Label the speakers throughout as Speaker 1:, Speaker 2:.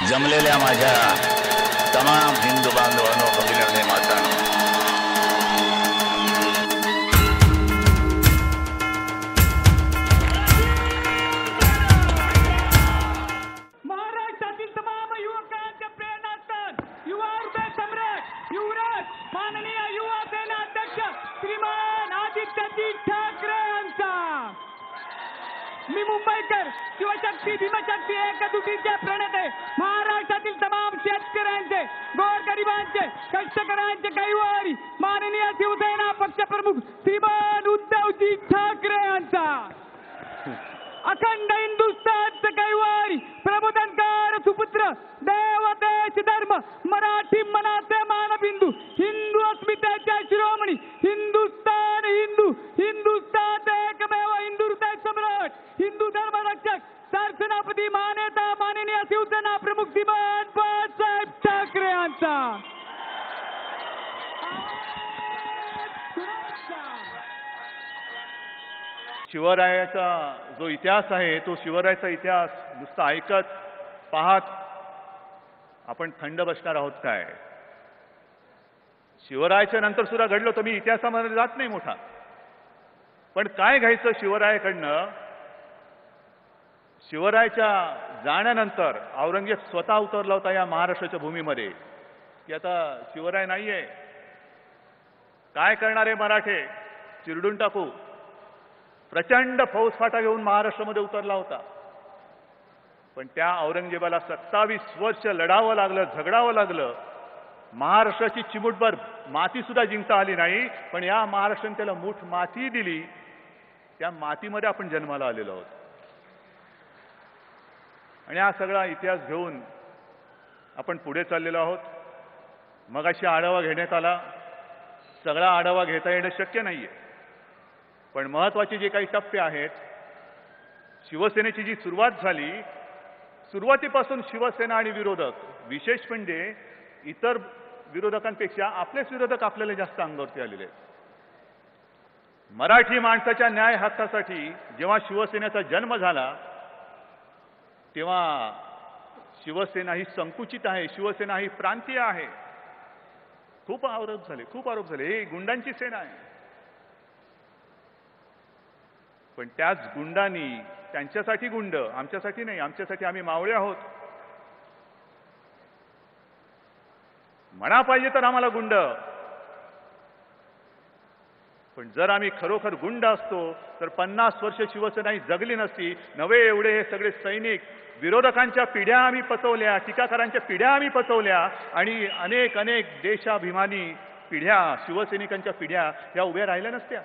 Speaker 1: जमलेल्या माझ्या तमाम हिंदू बांधवांनो, भगिनींनो, मातांनो,
Speaker 2: महाराष्ट्रातील तमाम युवकांचे प्रेरणास्थान, युवा हृदय सम्राट, युवराज माननीय युवा सेना अध्यक्ष श्रीमान आदित्यजी ठाकरे यांचा. मी मुंबईकर, शिवशक्ती भीमशक्ती एकजुटीचे प्रणेते, महाराष्ट्रातील तमाम शेतकऱ्यांचे, गोरगरिबांचे, कष्टकऱ्यांचे कैवारी माननीय शिवसेना पक्षप्रमुख श्रीमान उद्धवजी ठाकरे यांचा. अखंड हिंदुस्थानचे कैवारी प्रबोधनकार सुपुत्र, देव देश धर्म मराठी मनाचे मानबिंदू, हिंदू अस्मितेचे शिरोमणी, हिंदुस्थान हिंदू, हिंदुस्थान एकमेव हिंदू हृदय सम्राट, हिंदू धर्मरक्षक, सरसेनापती मानेता माननीय शिवसेना प्रमुख श्रीमान बाळासाहेब ठाकरे यांचा.
Speaker 3: शिवरायाचा जो इतिहास आहे तो शिवरायाचा इतिहास नुसता ऐकत पाहत आपण थंड बसणार आहोत काय? शिवरायाच्या नंतर सुद्धा घडलो तर मी इतिहासामध्ये जात नाही मोठा, पण काय घ्यायचं शिवरायाकडनं? शिवरायाच्या जाण्यानंतर औरंगजेब स्वतः उतरला होता या महाराष्ट्राच्या भूमीमध्ये की आता शिवराय नाहीये, काय करणारे मराठे, चिरडून टाकू. प्रचंड फौजफाटा घेऊन महाराष्ट्रामध्ये उतरला होता, पण त्या औरंगजेबाला 27 वर्ष लढावं लागलं, झगडावं लागलं. महाराष्ट्राची चिमूटभर माती सुद्धा जिंकता आली नाही, पण या महाराष्ट्राने त्याला मूठ माती दिली. त्या मातीमध्ये आपण जन्माला आलेलो आहोत आणि हा सगळा इतिहास घेऊन आपण पुढे चाललेलो आहोत. मगाशी आढावा घेण्यात आला, सगळा आढावा घेता येणं शक्य नाहीये, पण महत्त्वाचे जे काही टप्पे आहेत, शिवसेनेची जी सुरुवात झाली, सुरुवातीपासून शिवसेना आणि विरोधक, विशेष म्हणजे इतर विरोधकांपेक्षा आपलेच विरोधक आपल्याला जास्त अंगावरती आलेले आहेत. मराठी माणसाच्या न्याय हक्कासाठी जेव्हा शिवसेनेचा जन्म झाला तेव्हा शिवसेना ही संकुचित आहे, शिवसेना ही प्रांतीय आहे, खूप आरोप झाले. ही गुंडांची सेना आहे. पण त्याच गुंडांनी, त्यांच्यासाठी गुंड, आमच्यासाठी नाही, आमच्यासाठी आम्ही मावळे आहोत. म्हणा पाहिजे तर आम्हाला गुंड, पण जर आम्ही खरोखर गुंड असतो तर 50 वर्ष शिवसेना ही जगली नसती. नवे एवढे हे सगळे सैनिक, विरोधकांच्या पिढ्या आम्ही पचवल्या, टीकाकारांच्या पिढ्या आम्ही पचवल्या आणि अनेक अनेक देशाभिमानी पिढ्या, शिवसैनिकांच्या पिढ्या या उभ्या राहिल्या नसत्या.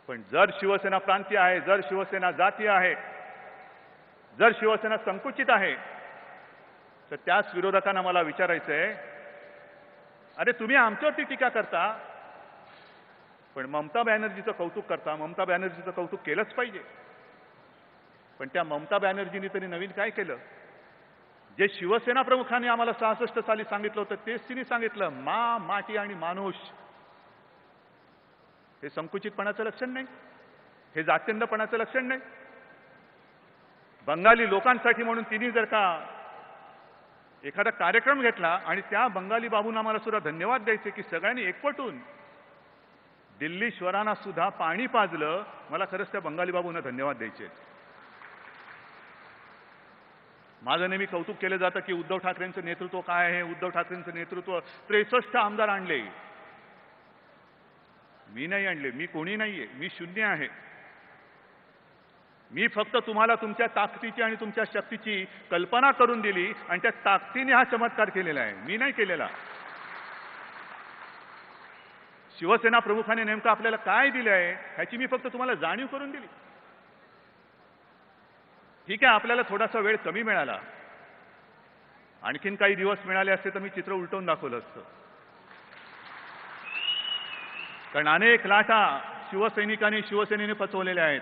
Speaker 3: पण जर शिवसेना प्रांतीय आहे, जर शिवसेना जातीय आहे, जर शिवसेना संकुचित आहे, तर त्याच विरोधकांना मला विचारायचं आहे, अरे तुम्ही आमच्यावरती टीका करता पण ममता बॅनर्जीचं कौतुक करता. ममता बॅनर्जीचं कौतुक केलंच पाहिजे, पण त्या ममता बॅनर्जींनी तरी नवीन काय केलं? जे शिवसेना प्रमुखांनी आम्हाला 66 साली सांगितलं होतं तेच तिने सांगितलं, माटी आणि माणूस. हे संकुचितपणाचं लक्षण नाही, हे जात्यंधपणाचं लक्षण नाही. बंगाली लोकांसाठी म्हणून तिने जर का एखादा कार्यक्रम घेतला आणि त्या बंगाली बाबूंना आम्हाला सुद्धा धन्यवाद द्यायचे की सगळ्यांनी एकवटून दिल्लीश्वरांना सुद्धा पाणी पाजलं, मला खरंच त्या बंगाली बाबूंना धन्यवाद द्यायचे. माझं नेहमी कौतुक केलं जातं की उद्धव ठाकरेंचं नेतृत्व काय आहे, उद्धव ठाकरेंचं नेतृत्व. 63 आमदार आणले, मी नाही आणले, मी कोणी नाहीये, मी शून्य आहे. मी फक्त तुम्हाला तुमच्या ताकदीची आणि तुमच्या शक्तीची कल्पना करून दिली आणि त्या ताकदीने हा चमत्कार केलेला आहे, मी नाही केलेला. शिवसेना प्रमुखाने नेमकं आपल्याला काय दिलं आहे ह्याची मी फक्त तुम्हाला जाणीव करून दिली. ठीक आहे, आपल्याला थोडासा वेळ कमी मिळाला, आणखीन काही दिवस मिळाले असते तर मी चित्र उलटवून दाखवलं असतं. कारण अनेक लाटा शिवसैनिकांनी शिवसेनेने पचवलेल्या आहेत.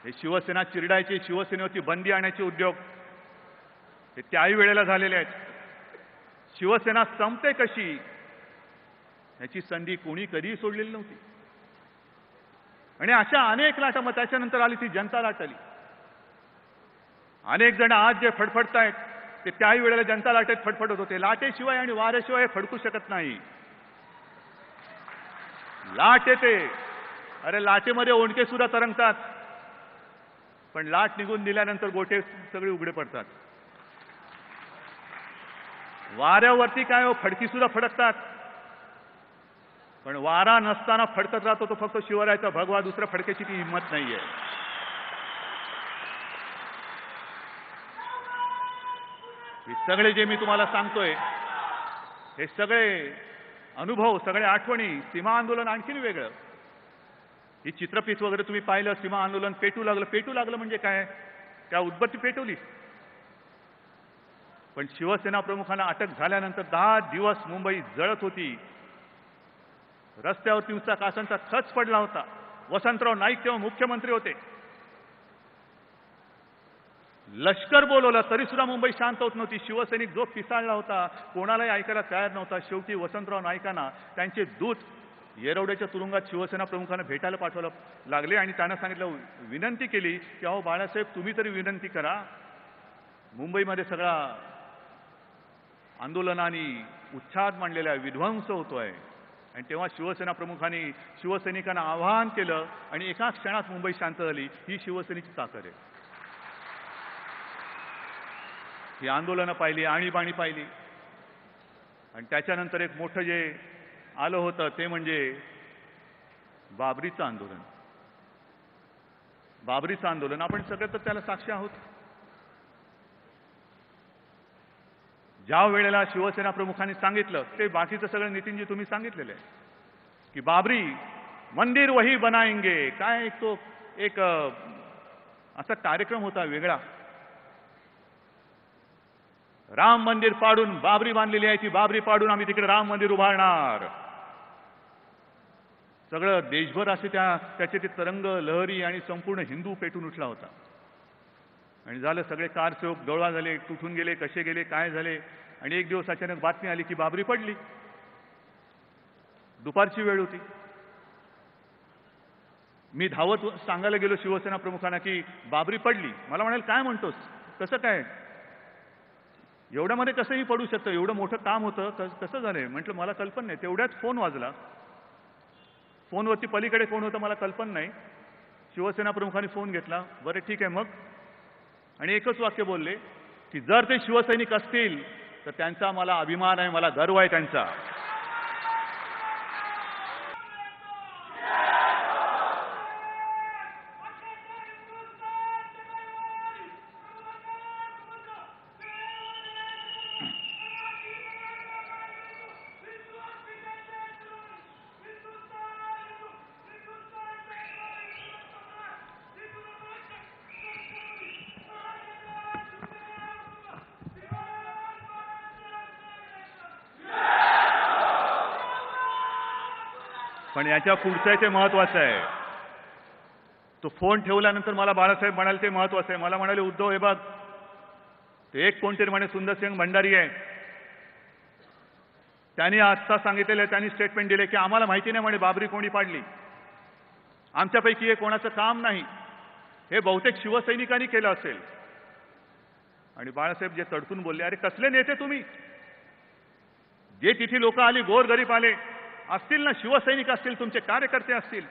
Speaker 3: हे शिवसेना चिरडायचे, शिवसेनेवरती बंदी आणण्याचे उद्योग हे त्याही वेळेला झालेले आहेत. शिवसेना संपते कशी याची संधी कोणी कधीही सोडलेली नव्हती. आणि अशा अनेक लाटा, मग त्याच्यानंतर आली ती जनता लाट आली. अनेक जण आज जे फडफडतायत ते त्याही वेळेला जनता लाटेत फडफडत होते. लाटेशिवाय आणि वाऱ्याशिवाय हे फडकू शकत नाही. लाट येते, अरे लाटेमध्ये ओंडके सुद्धा तरंगतात, पण लाट निघून दिल्यानंतर गोटे सगळे उघडे पडतात. वाऱ्यावरती काय हो, फडकी सुद्धा फडकतात, पण वारा नसताना फडकत राहतो तो फक्त शिवरायाचा भगवा, दुसऱ्या फडक्याची ती हिंमत नाहीये. हे सगळे जे मी तुम्हाला सांगतोय, हे सगळे अनुभव, सगळे आठवणी. सीमा आंदोलन आणखीन वेगळं. ही चित्रफित वगैरे तुम्ही पाहिलं, सीमा आंदोलन पेटू लागलं. पेटू लागलं म्हणजे काय, त्या उदबत्ती पेटवली. पण शिवसेना प्रमुखांना अटक झाल्यानंतर 10 दिवस मुंबई जळत होती. रस्त्यावरती उंचा कासांचा खच पडला होता. वसंतराव नाईक तेव्हा मुख्यमंत्री होते. लष्कर बोलवलं तरी सुद्धा मुंबई शांत होत नव्हती. शिवसैनिक जो पिसाळला होता, कोणालाही ऐकायला तयार नव्हता. शेवटी वसंतराव नाईकांना त्यांचे दूत येरवड्याच्या तुरुंगात शिवसेना प्रमुखांना भेटायला पाठवायला लागले आणि त्यांना सांगितलं, विनंती केली की अहो बाळासाहेब, तुम्ही तरी विनंती करा. मुंबईमध्ये सगळा आंदोलनाने उच्छाद मांडलेला विध्वंस होतोय. आणि तेव्हा शिवसेना प्रमुखांनी शिवसैनिकांना आवाहन केलं आणि एका क्षणात मुंबई शांत झाली. ही शिवसेनेची ताकद आहे. ही आंदोलनं पाहिली, आणीबाणी पाहिली, आणि त्याच्यानंतर एक मोठं जे आलं होतं ते म्हणजे बाबरीचं आंदोलन. बाबरीचं आंदोलन आपण सगळे तर त्याला साक्षी आहोत. ज्या वेळेला शिवसेना प्रमुखांनी सांगितलं ते बाकीचं सगळं नितीनजी तुम्ही सांगितलेलं आहे की बाबरी मंदिर वही बनाएंगे, काय तो एक असा कार्यक्रम होता वेगळा. राम मंदिर पाडून बाबरी बांधलेली आहे, ती बाबरी पाडून आम्ही तिकडे राम मंदिर उभारणार. सगळं देशभर असे त्याचे ते तरंग लहरी आणि संपूर्ण हिंदू पेटून उठला होता. आणि झालं, सगळे कारसेवक गळवा झाले, तुटून गेले, कसे गेले, काय झाले. आणि एक दिवस अचानक बातमी आली की बाबरी पडली. दुपारची वेळ होती. मी धावत सांगायला गेलो शिवसेना प्रमुखांना की बाबरी पडली. मला म्हणाल, काय म्हणतोस, कसं काय, एवढ्यामध्ये कसंही पडू शकतं, एवढं मोठं काम होतं, कसं झालंय. म्हटलं मला कल्पना नाही. तेवढ्याच फोन वाजला. फोनवरती पलीकडे कोण होतं मला कल्पना नाही. शिवसेना प्रमुखांनी फोन घेतला. बरं ठीक आहे मग. आणि एकच वाक्य बोलले की जर ते शिवसैनिक असतील तर त्यांचा मला अभिमान आहे, मला गर्व आहे त्यांचा. पण याच्या पुढचं ते महत्वाचं आहे. तो फोन ठेवल्यानंतर मला बाळासाहेब म्हणाले ते महत्वाचं आहे. मला म्हणाले, उद्धव हे बघ, ते एक कोणतरी म्हणे सुंदरसिंग भंडारी आहे, त्यांनी आजचा सांगितलेलं, त्यांनी स्टेटमेंट दिले की आम्हाला माहिती नाही म्हणे बाबरी कोणी पाडली, आमच्यापैकी हे कोणाचं काम नाही, हे बहुतेक शिवसैनिकांनी केलं असेल. आणि बाळासाहेब जे तडकून बोलले, अरे कसले नेते तुम्ही, जे तिथे लोक आली, गोरगरीब आले असतील ना, शिवसैनिक असतील, तुमचे कार्यकर्ते असतील,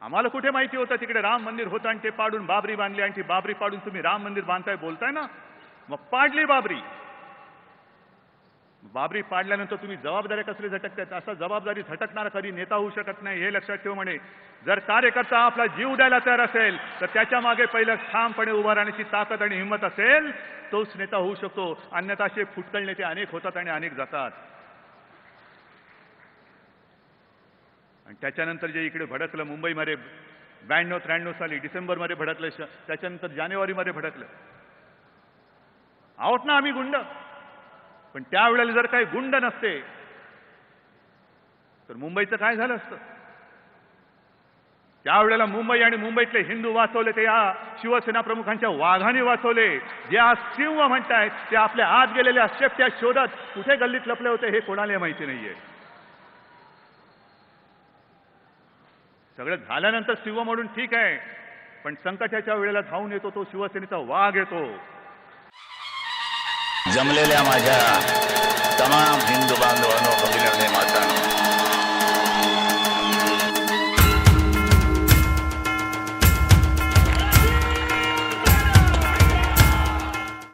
Speaker 3: आम्हाला कुठे माहिती होतं तिकडे राम मंदिर होतं आणि ते पाडून बाबरी बांधली, आणि ती बाबरी पाडून तुम्ही राम मंदिर बांधताय बोलताय ना. मग पाडली बाबरी. बाबरी पाडल्यानंतर तुम्ही जबाबदारी कसले झटकतायत. असा जबाबदारी झटकणारा कधी नेता होऊ शकत नाही, हे लक्षात ठेव म्हणे. जर कार्यकर्ता आपला जीव द्यायला तयार असेल तर त्याच्या मागे पहिलं ठामपणे उभा राहण्याची ताकद आणि हिंमत असेल, तोच नेता होऊ शकतो. अन्यथा असे फुटकळ नेते अनेक होतात आणि अनेक जातात. आणि त्याच्यानंतर जे इकडे भडकलं मुंबईमध्ये 92-93 साली डिसेंबरमध्ये भडकलं, त्याच्यानंतर जानेवारीमध्ये भडकलं. आहोत ना आम्ही गुंड, पण त्यावेळेला जर काही गुंड नसते तर मुंबईचं काय झालं असतं. त्यावेळेला मुंबई आणि मुंबईतले हिंदू वाचवले ते या शिवसेना प्रमुखांच्या वाघाने वाचवले. जे आज सिंह म्हणतायत ते आपल्या आत गेलेल्या शेपट्या शोधत कुठे गल्लीत लपले होते हे कोणाला माहिती नाहीये. सगळं झाल्यानंतर शिव म्हणून ठीक आहे, पण संकटाच्या वेळेला धावून येतो तो शिवसेनेचा वाघ येतो.
Speaker 1: जमलेल्या माझ्या तमाम हिंदू बांधवांनो